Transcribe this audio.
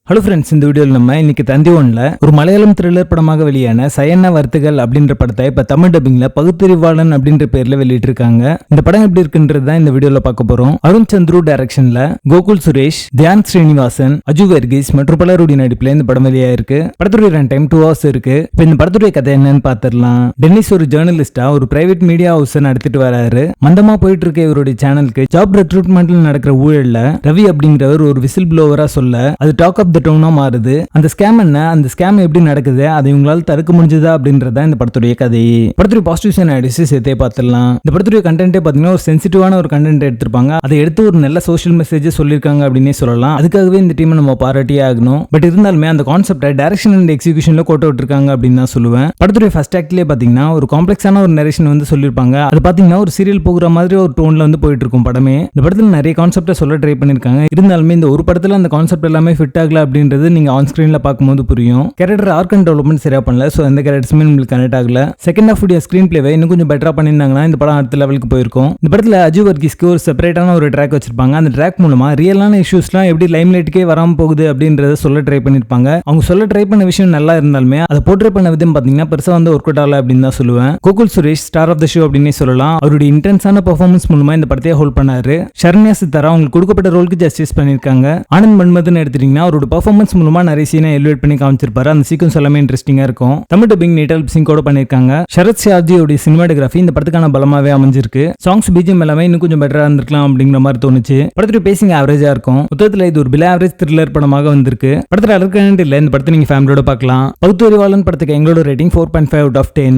Hello friends, இந்த வீடியோவில் நம்ம இன்னைக்கு தந்தி ஒன்ல ஒரு மலையாளம் த்ரில்லர் படமாக வெளியான சயன வர்த்துகள் அப்படின்ற படத்தை இப்ப தமிழ் டப்பிங்ல பகுத்தறிவாளன் அப்படின்ற பேர்ல வெளியிட்டிருக்காங்க. இந்த படம் எப்படி இருக்குன்றது தான் இந்த வீடியோல பார்க்க போறோம். அருண் சந்துரு டைரக்ஷன்ல கோகுல் சுரேஷ், தியான் ஸ்ரீனிவாசன், அஜு வர்கீஸ் மற்றும் பலருடைய நடிப்புல இந்த படம் வெளியாயிருக்கு. படத்துடைய ரன் டைம் 2 hours இருக்கு. இப்ப இந்த படத்துடைய கதை என்னன்னு பாத்திரலாம். டென்னிஸ் ஒரு ஜேர்னலிஸ்டா ஒரு பிரைவேட் மீடியா ஹவுஸ் நடத்திட்டு வராரு. மந்தமா போயிட்டு இருக்க இவருடைய சேனலுக்கு ஜாப் ரெக்ரூட்மெண்ட்ல நடக்கிற ஊழல்ல ரவி அப்படிங்கிறவர் ஒரு விசில் ப்ளோவரா சொல்ல அது டாக் ஆஃப் த டவுனா மாறுது. அந்த ஸ்கேம் என்ன, அந்த ஸ்கேம் எப்படி நடக்குது, அதை உங்களால தடுக்க முடிஞ்சதா அப்படின்றத இந்த படத்துடைய கதை. படத்துடைய பாசிட்டிவ்ஸ் அண்ட் நெகட்டிவ்ஸ் சேர்த்தே பார்த்துடலாம். இந்த படத்துடைய கண்டென்ட்டே பாத்தீங்கன்னா ஒரு சென்சிட்டிவான ஒரு கண்டென்ட் எடுத்திருப்பாங்க. அதை எடுத்து ஒரு நல்ல சோஷியல் மெசேஜ் சொல்லியிருக்காங்க அப்படின்னே சொல்லலாம். அதுக்காகவே இந்த டீமை நம்ம பாராட்டியே ஆகணும். பட் இருந்தாலுமே அந்த கான்செப்டை டைரக்ஷன் அண்ட் எக்ஸிகியூஷன்ல கோட்ட விட்டுருக்காங்க அப்படின்னு தான் சொல்லுவேன். படத்துடைய ஃபர்ஸ்ட் ஆக்ட்லயே பாத்தீங்கன்னா ஒரு காம்ப்ளெக்ஸான ஒரு நரேஷன் வந்து சொல்லியிருப்பாங்க. அது பாத்தீங்கன்னா ஒரு சீரியல் போகிற மாதிரி ஒரு டோன்ல வந்து போயிட்டு இருக்கும் படமே. இந்த படத்துல நிறைய கான்செப்டை சொல்ல ட்ரை பண்ணிருக்காங்க. இருந்தாலுமே இந்த ஒரு படத்துல அந்த கான்செப்ட் எல்லாமே ஃபிட் ஆகல அப்படின்றது நீங்க ஆன் ஸ்கிரீன்ல பார்க்கும்போது புரியும். கேரக்டர் ஆர்க் அண்ட் டெவலப்மெண்ட் சரியா பண்ணல. சோ எந்த கேரக்டர்ஸுமே உங்களுக்கு கனெக்ட் ஆகல. செகண்ட் ஹாஃப் உடைய ஸ்கிரீன் பிளேவை இன்னும் கொஞ்சம் பெட்டரா பண்ணிருந்தாங்கன்னா இந்த படம் அடுத்த லெவலுக்கு போயிருக்கும். இந்த படத்துல அஜு வர்கீஸ்க்கு ஒரு செப்பரேட்டான ஒரு ட்ராக் வச்சிருப்பாங்க. அந்த ட்ராக் மூலமா ரியலான இஷ்யூஸ்லாம் எப்படி லைம்லைட்டுக்கே வராம போகுது அப்படின்றத சொல்ல ட்ரை பண்ணிருப்பாங்க. அவங்க சொல்ல ட்ரை பண்ண விஷயம் நல்லா இருந்தாலுமே அதை போர்ட்ரே பண்ண விதம் பாத்தீங்கன்னா பெருசா வந்து ஒர்க் அவுட் ஆகல அப்படின்னு தான் சொல்லுவேன். Gokul Suresh star of the show அப்படின்னே சொல்லலாம். அவருடைய இன்டென்ஸான பெர்ஃபார்மன்ஸ் மூலமா இந்த படத்தையே ஹோல்ட் பண்ணாரு. ஷரண்யா சித்தாரா அவங்களுக்கு கொடுக்கப்பட்ட ரோலுக்கு ஜஸ்டிஸ் பண்ணிருக்காங்க. ஆனந்த் மன்மதன் எடுத்துட்டீங்கன்னா அவரோட பெர்ஃபார்மன்ஸ் மூலமா நிறைய சீனை எலிவேட் பண்ணி காமிச்சிருப்பாரு. அந்த சீக்வன்ஸ் எல்லாமே இன்ட்ரெஸ்டிங்கா இருக்கும். தமிழ் டப்பிங் நீட்டல் சிங் கூட பண்ணிருக்காங்க. ஷரத் ஷாஜியோட சினிமாட்டோகிராஃபி இந்த படத்துக்கான பலமாவே அமைஞ்சிருக்கு. சாங்ஸ் பிஜிஎம் எல்லாமே இன்னும் கொஞ்சம் பெட்டரா இருந்திருக்கலாம் அப்படிங்கிற மாதிரி தோணுச்சு. படத்துடைய பேசிங் ஆவரேஜா இருக்கும். மொத்தத்துல இது ஒரு பிலோ ஆவரேஜ் த்ரில்லர் படமாக வந்திருக்கு. படத்துல அழகான இல்ல. இந்த படத்தை நீங்க ஃபேமிலியோட பார்க்கலாம். பகுத்தறிவாளன் படத்துக்கு எங்களோட ரேட்டிங் 4.5 out of 10.